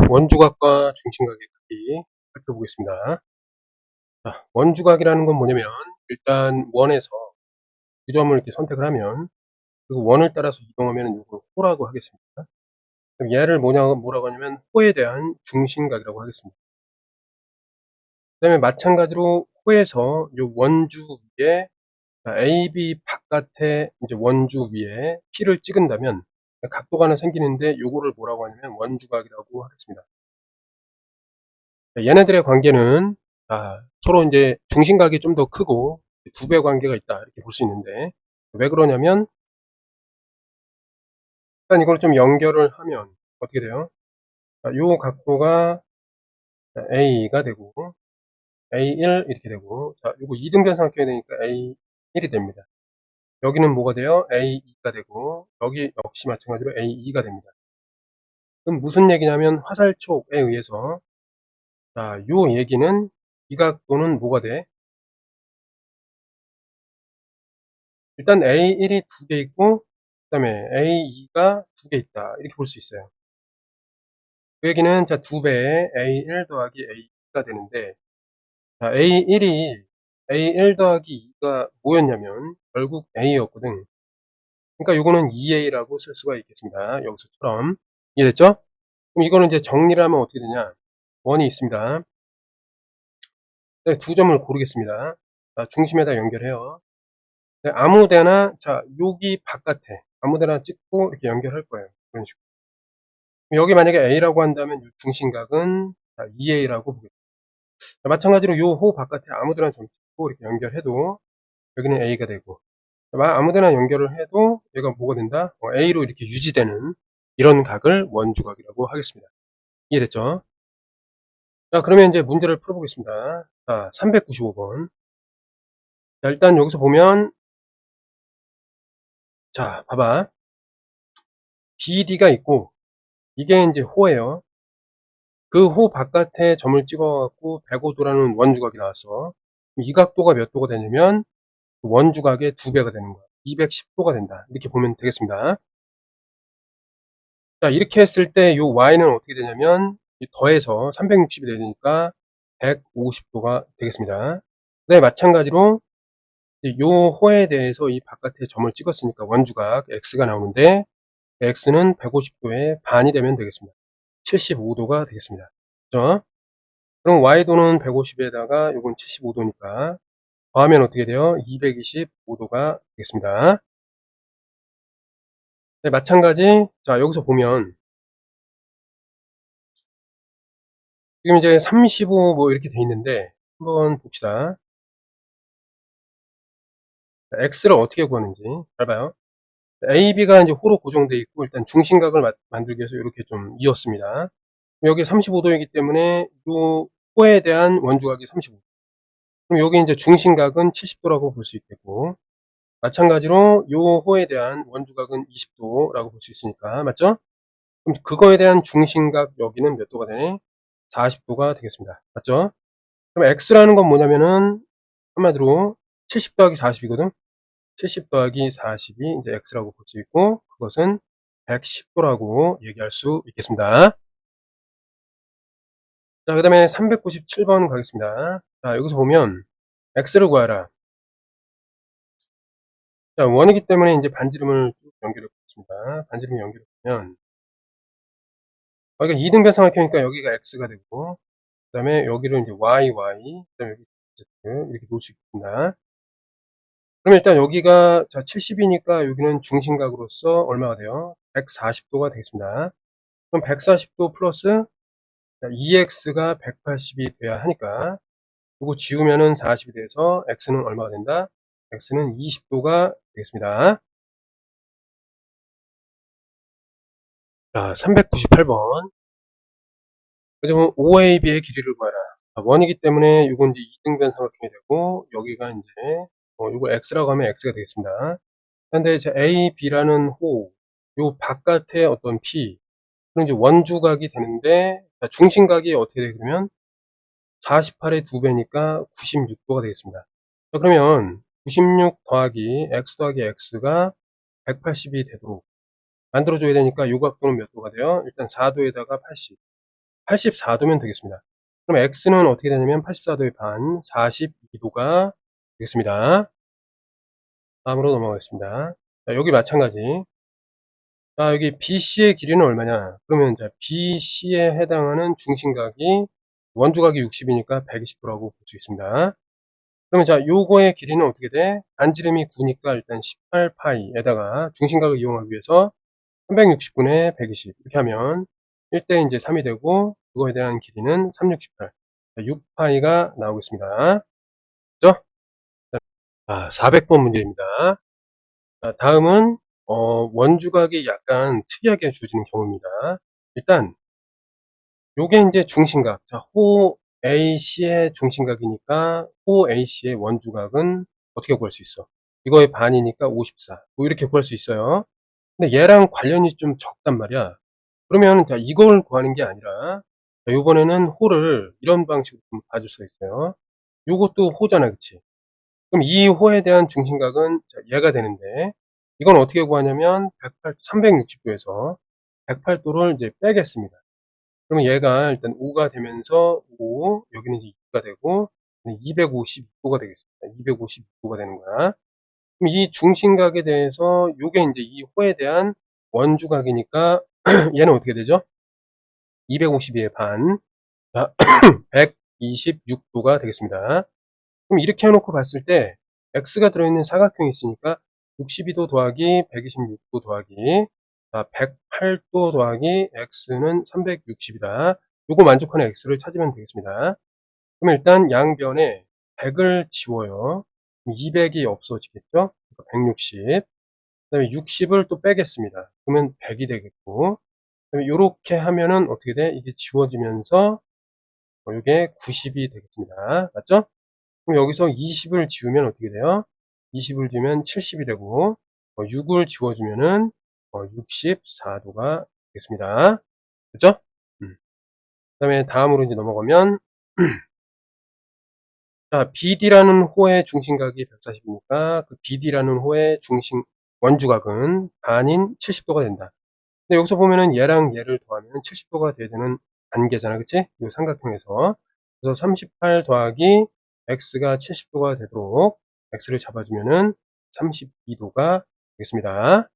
원주각과 중심각의 크기 살펴보겠습니다. 자, 원주각이라는 건 뭐냐면 일단 원에서 두 점을 이렇게 선택을 하면 그리고 원을 따라서 이동하면 이걸 호라고 하겠습니다. 그럼 얘를 뭐라고 하냐면 호에 대한 중심각이라고 하겠습니다. 그 다음에 마찬가지로 호에서 이 원주 위에 AB 바깥에 이제 원주 위에 P를 찍은다면 각도가 하나 생기는데 요거를 뭐라고 하냐면 원주각이라고 하겠습니다. 얘네들의 관계는 서로 이제 중심각이 좀 더 크고 두 배 관계가 있다 이렇게 볼 수 있는데 왜 그러냐면 일단 이걸 좀 연결을 하면 어떻게 돼요? 요 각도가 A가 되고 A1 이렇게 되고 요거 이등변 삼각형이 되니까 A1이 됩니다. 여기는 뭐가 돼요? A2가 되고 여기 역시 마찬가지로 A2가 됩니다. 그럼 무슨 얘기냐면 화살촉에 의해서 요 얘기는 이 각도는 뭐가 돼? 일단 A1이 두 개 있고 그 다음에 A2가 두 개 있다 이렇게 볼 수 있어요. 그 얘기는 두 배의 A1 더하기 A2가 되는데 A1 더하기 2가 뭐였냐면 결국 A였거든. 그러니까 요거는 2A라고 쓸 수가 있겠습니다. 여기서처럼 이해됐죠? 그럼 이거는 이제 정리를 하면 어떻게 되냐? 원이 있습니다. 네, 두 점을 고르겠습니다. 중심에다 연결해요. 네, 아무데나 여기 바깥에 아무데나 찍고 이렇게 연결할 거예요. 그런 식으로. 여기 만약에 A라고 한다면 중심각은 2A라고 보겠습니다. 마찬가지로 요 호 바깥에 아무데나 점 찍고 이렇게 연결해도 여기는 A가 되고 아무데나 연결을 해도 얘가 뭐가 된다? A로 이렇게 유지되는 이런 각을 원주각이라고 하겠습니다. 이해됐죠? 그러면 이제 문제를 풀어보겠습니다. 395번. 일단 여기서 보면 봐봐. BD가 있고 이게 이제 호예요. 그 호 바깥에 점을 찍어갖고 105도라는 원주각이 나왔어. 이 각도가 몇 도가 되냐면 원주각의 2배가 되는 거야. 210도가 된다. 이렇게 보면 되겠습니다. 이렇게 했을 때 요 y는 어떻게 되냐면 더해서 360이 되니까 150도가 되겠습니다. 네, 마찬가지로 요 호에 대해서 이 바깥에 점을 찍었으니까 원주각 x가 나오는데 x는 150도의 반이 되면 되겠습니다. 75도가 되겠습니다. 그렇죠? 그럼 y도는 150에다가 요건 75도니까 더하면 어떻게 돼요? 225도가 되겠습니다. 네, 마찬가지. 여기서 보면 지금 이제 35 뭐 이렇게 돼 있는데 한번 봅시다. x를 어떻게 구하는지 잘 봐요. AB가 이제 호로 고정되어 있고 일단 중심각을 만들기 위해서 이렇게 좀 이었습니다. 여기 35도이기 때문에 요 호에 대한 원주각이 35도. 그럼 여기 이제 중심각은 70도라고 볼 수 있겠고 마찬가지로 요 호에 대한 원주각은 20도라고 볼 수 있으니까 맞죠? 그럼 그거에 대한 중심각 여기는 몇 도가 되네? 40도가 되겠습니다. 맞죠? 그럼 x라는 건 뭐냐면은 한마디로 70 더하기 40이거든. 70 더하기 40이 이제 x라고 볼 수 있고 그것은 110도라고 얘기할 수 있겠습니다. 그 다음에 397번 가겠습니다. 여기서 보면 x를 구하라. 원이기 때문에 이제 반지름을 쭉 연결해 보겠습니다. 반지름 연결해 보면 여기가 2등변 삼각형이니까 여기가 x가 되고 그 다음에 여기를 이제 y, 그 다음에 여기 z 이렇게 놓을 수 있습니다. 그럼 일단 여기가 70이니까 여기는 중심각으로서 얼마가 돼요? 140도가 되겠습니다. 그럼 140도 플러스 2x가 180이 돼야 하니까 이거 지우면은 40이 돼서 x는 얼마가 된다? x는 20도가 되겠습니다. 398번. 그래서 OAB의 길이를 구하라. 원이기 때문에 이건 이제 이등변 삼각형이 되고 여기가 이제 이걸 x라고 하면 x가 되겠습니다. 근데 A, B라는 호, 요 바깥에 어떤 P, 그럼 이제 원주각이 되는데 중심각이 어떻게 되냐면 48의 2배니까 96도가 되겠습니다. 그러면 96 더하기 x 더하기 x가 180이 되도록 만들어줘야 되니까 요 각도는 몇 도가 돼요? 일단 4도에다가 80. 84도면 되겠습니다. 그럼 x는 어떻게 되냐면 84도의 반 42도가 되겠습니다. 다음으로 넘어가겠습니다. 자, 여기 마찬가지. 자, 여기 BC의 길이는 얼마냐? 그러면 자, BC에 해당하는 중심각이 원주각이 60이니까 120도라고 볼 수 있습니다. 그러면 자, 요거의 길이는 어떻게 돼? 반지름이 9니까 일단 18파이에다가 중심각을 이용하기 위해서 360분의 120 이렇게 하면 1대 이제 3이 되고 그거에 대한 길이는 368. 6파이가 나오겠습니다. 그죠? 400번 문제입니다. 자, 다음은 원주각이 약간 특이하게 주어지는 경우입니다. 일단 요게 이제 중심각. 자, 호 AC의 중심각이니까 호 AC의 원주각은 어떻게 구할 수 있어? 이거의 반이니까 54. 뭐 이렇게 구할 수 있어요. 근데 얘랑 관련이 좀 적단 말이야. 그러면 자, 이걸 구하는 게 아니라 자, 요번에는 호를 이런 방식으로 좀 봐줄 수가 있어요. 요것도 호잖아, 그치? 그럼 이 호에 대한 중심각은 자, 얘가 되는데 이건 어떻게 구하냐면 360도에서 108도를 이제 빼겠습니다. 그러면 얘가 일단 5가 되면서 5, 여기는 이제 6가 되고 252도가 되겠습니다. 252도가 되는 거야. 그럼 이 중심각에 대해서 요게 이제 이 호에 대한 원주각이니까 얘는 어떻게 되죠? 252의 반, 자, 126도가 되겠습니다. 그럼 이렇게 해놓고 봤을 때 x가 들어있는 사각형이 있으니까 62도 더하기 126도 더하기 108도 더하기 x는 360이다. 요거 만족하는 x를 찾으면 되겠습니다. 그럼 일단 양변에 100을 지워요. 200이 없어지겠죠? 그러니까 160. 그 다음에 60을 또 빼겠습니다. 그러면 100이 되겠고, 그 다음에 요렇게 하면은 어떻게 돼? 이게 지워지면서 요게 90이 되겠습니다. 맞죠? 그럼 여기서 20을 지우면 어떻게 돼요? 20을 지우면 70이 되고 6을 지워주면은 64도가 되겠습니다. 그죠? 그 다음에 다음으로 이제 넘어가면 자, BD라는 호의 중심각이 140이니까 그 BD라는 호의 중심 원주각은 반인 70도가 된다. 근데 여기서 보면은 얘랑 얘를 더하면 70도가 돼야 되는 관계잖아, 그치? 이 삼각형에서. 그래서 38 더하기 x가 70도가 되도록 x를 잡아주면은 32도가 되겠습니다.